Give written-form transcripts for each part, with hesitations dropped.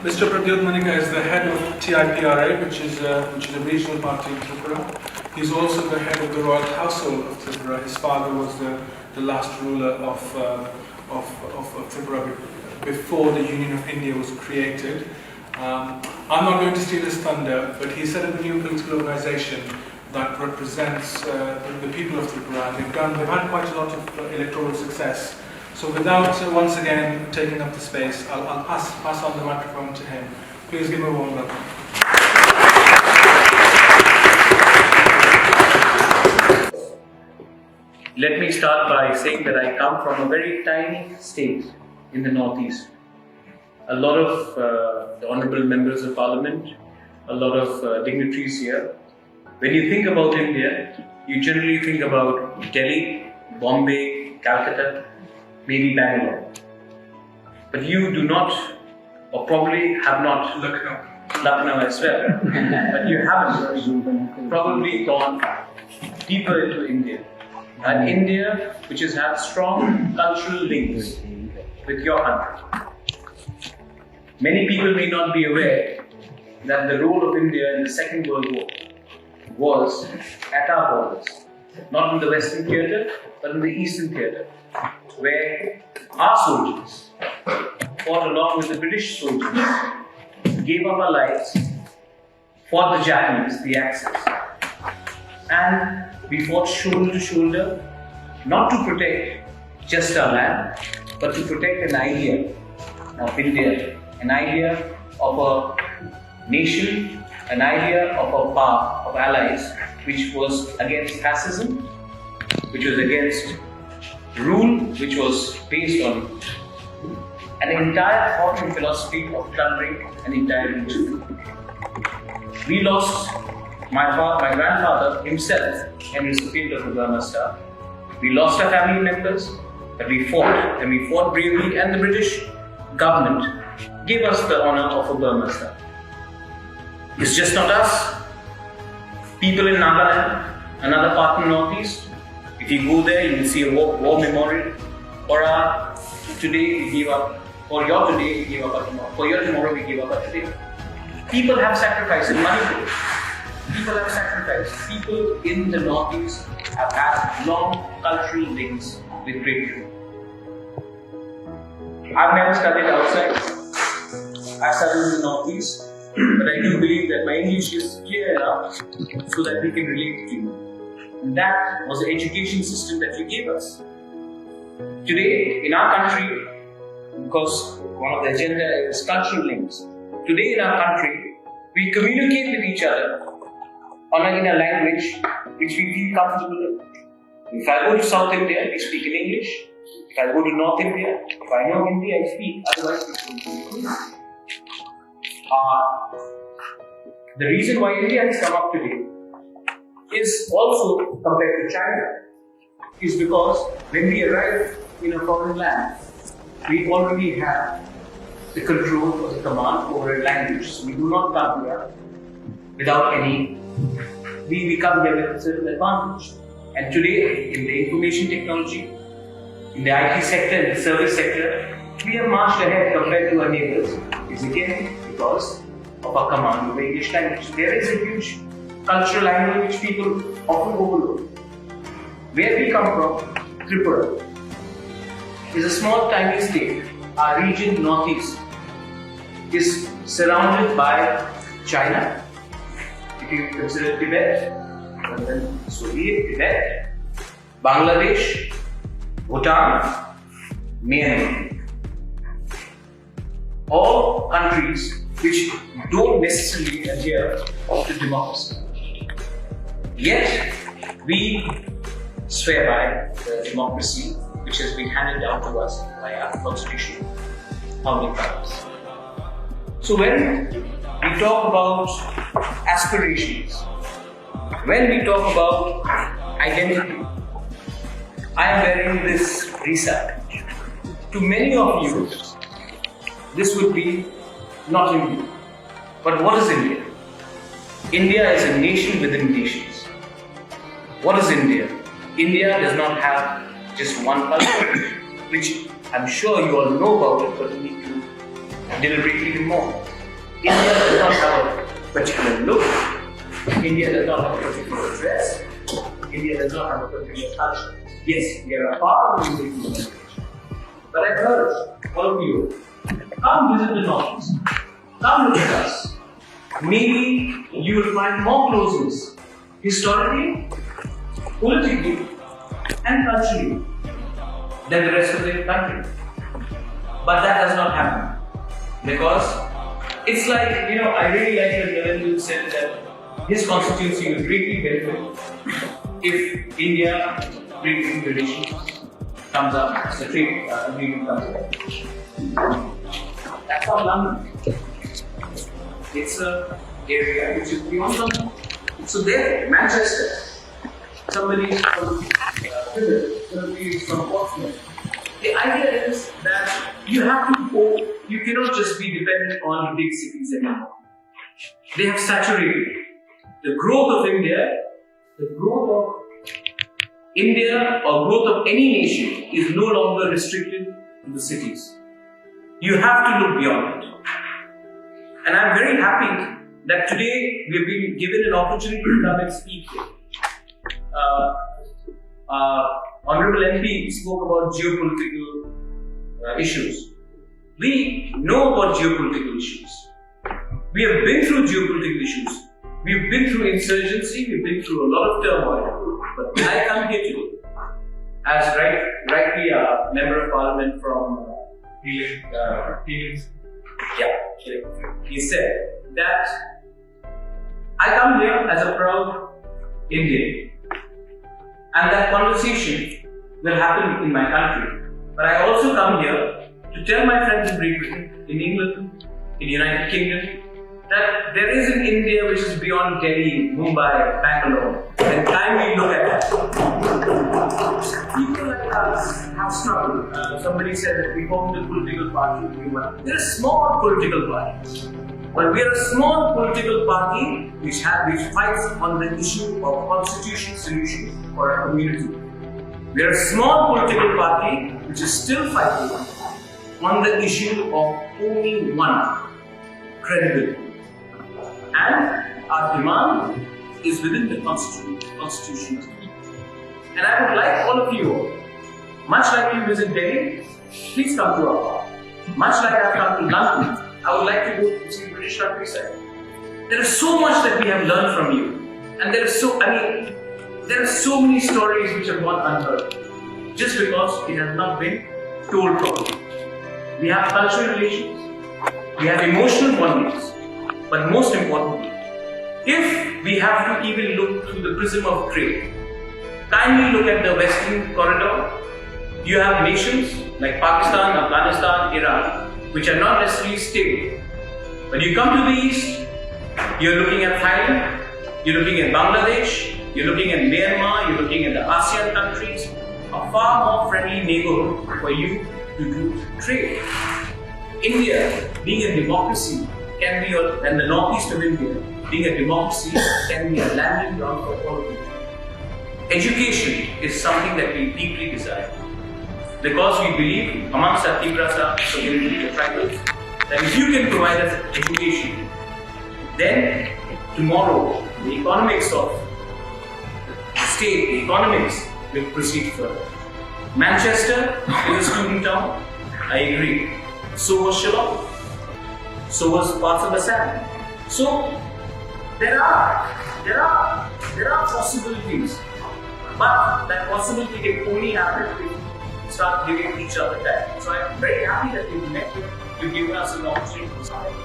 Mr. Pradyut Manika is the head of TIPRA, which is a regional party in Tripura. He's also the head of the royal household of Tripura. His father was the last ruler of Tripura before the Union of India was created. I'm not going to steal his thunder, but he set up a new political organisation that represents the people of Tripura. They've had quite a lot of electoral success. So without once again taking up the space, I'll pass on the microphone to him. Please give him a warm welcome. Let me start by saying that I come from a very tiny state in the northeast. A lot of the honourable members of parliament, a lot of dignitaries here. When you think about India, you generally think about Delhi, Bombay, Calcutta, maybe Bangalore. But you do not, or probably have not, Lucknow as well, but you haven't probably gone deeper into India. And India, which has had strong cultural links with your country. Many people may not be aware that the role of India in the Second World War was at our borders, not in the Western theatre, but in the Eastern theatre, where our soldiers fought along with the British soldiers, gave up our lives, fought the Japanese, the Axis, and we fought shoulder to shoulder, not to protect just our land, but to protect an idea of India, an idea of a nation, an idea of a power of allies, which was against fascism, which was against rule, which was based on an entire thought and philosophy of plundering an entire region. We lost my grandfather himself in recipient of the Burma Star. We lost our family members, but we fought, and we fought bravely, and the British government gave us the honour of a Burma Star. It's just not us. People in Nagaland, another part in the northeast, if you go there, you will see a war memorial. For our today, we give up. For your today, we give up our tomorrow. For your tomorrow, we give up our today. People have sacrificed in Manipur. People have sacrificed. People in the northeast have had long cultural links with Great Britain. I've never studied outside. I studied in the northeast, but I do believe that my English is clear enough so that we can relate to you. And that was the education system that you gave us. Today, in our country, because one of the agenda is cultural links, today in our country, we communicate with each other in a language which we feel comfortable in. If I go to South India, we speak in English. If I go to North India, if I know Hindi, I speak. Otherwise, we speak English. The reason why India has come up today is also compared to China, is because when we arrive in a foreign land, we already have the control or the command over a language. So we do not come here without any, we come here with a certain advantage. And today, in the information technology, in the IT sector, in the service sector, we have marched ahead compared to our neighbors. It's again because of our command of the English language. There is a huge cultural angle which people often overlook. Where we come from, Tripura, is a small tiny state. Our region, northeast, is surrounded by China. If you consider Tibet, and then Soviet, Tibet, Bangladesh, Bhutan, Myanmar. All countries which don't necessarily adhere to democracy. Yet, we swear by the democracy which has been handed down to us by our constitution, founding fathers. So when we talk about aspirations, when we talk about identity, I am wearing this risa. To many of you, this would be not India. But what is India? India is a nation within nations. What is India? India does not have just one culture, which I'm sure you all know about it, but we need to deliberate even more. India does not have a particular look. India does not have a particular dress. India does not have a particular culture. Yes, we are a part of the Indian nation. But I urge all of you, come visit the Northeast. Come look at us. Maybe you will find more closeness, historically, politically, and culturally, than the rest of the country. But that does not happen. Because it's like, I really like that Narendra said that his constituency will greatly benefit if India Great Indian relations comes up, the trade agreement comes up. That's how London. It's an area which is beyond London. So there, Manchester, somebody from Puila, somebody from Portsmouth. The idea is that you have to go, you cannot just be dependent on big cities anymore. They have saturated. The growth of India or growth of any nation is no longer restricted to the cities. You have to look beyond it. And I'm very happy that today we have been given an opportunity to come and speak here. Honorable MP spoke about geopolitical issues. We know about geopolitical issues. We have been through geopolitical issues. We've been through insurgency, we've been through a lot of turmoil. But I come here today, as rightly a member of parliament from he said that I come here as a proud Indian. And that conversation will happen in my country. But I also come here to tell my friends in Great Britain, in England, in the United Kingdom, that there is an India which is beyond Delhi, Mumbai, Bangalore. And kindly look at that. People like us have struggled. Somebody said that we formed a political party. We're a small political party. But we are a small political party which fights on the issue of constitutional solutions for our community. We are a small political party which is still fighting on the issue of only one, credibility. And our demand is within the constitution. And I would like all of you, much like you visit Delhi, please come to our park. Much like I've come to London, I would like to go to see British countryside. There is so much that we have learned from you. And there are so many stories which have gone unheard. Just because it has not been told properly. We have cultural relations. We have emotional bondings. But most importantly, if we have to even look through the prism of trade, kindly look at the Western corridor. You have nations like Pakistan, Afghanistan, Iran, which are not necessarily stable. When you come to the east, you're looking at Thailand, you're looking at Bangladesh, you're looking at Myanmar, you're looking at the ASEAN countries, a far more friendly neighborhood for you to do trade. India, being a democracy, can be, and the northeast of India, being a democracy, can be a landing ground for all people. Education is something that we deeply desire. Because we believe, amongst our twiprasarwchapmwng community of tribals, that if you can provide us education, then tomorrow the economics of the state, the economics will proceed further. Manchester is a student town, I agree. So was Shillong, so was parts of Assam. So there are possibilities, but that possibility can only happen if we start giving each other time. So I'm very happy that you met with, you've given us an opportunity.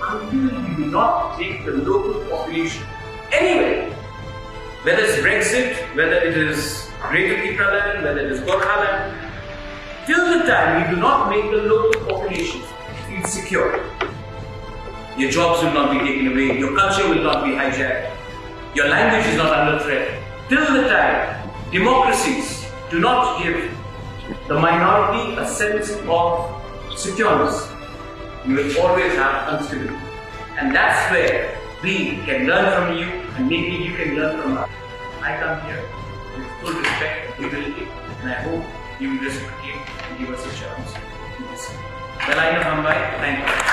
Until we do not take the local population anywhere, whether it's Brexit, whether it is Greater Tipraland, whether it is Gorkhaland, till the time we do not make the local population feel secure, your jobs will not be taken away, your culture will not be hijacked, your language is not under threat. Till the time democracies do not give the minority a sense of security, you will always have instability. And that's where we can learn from you, and maybe you can learn from us. I come here with full respect and humility, and I hope you will reciprocate and give us a chance. The line of Hambai, thank you.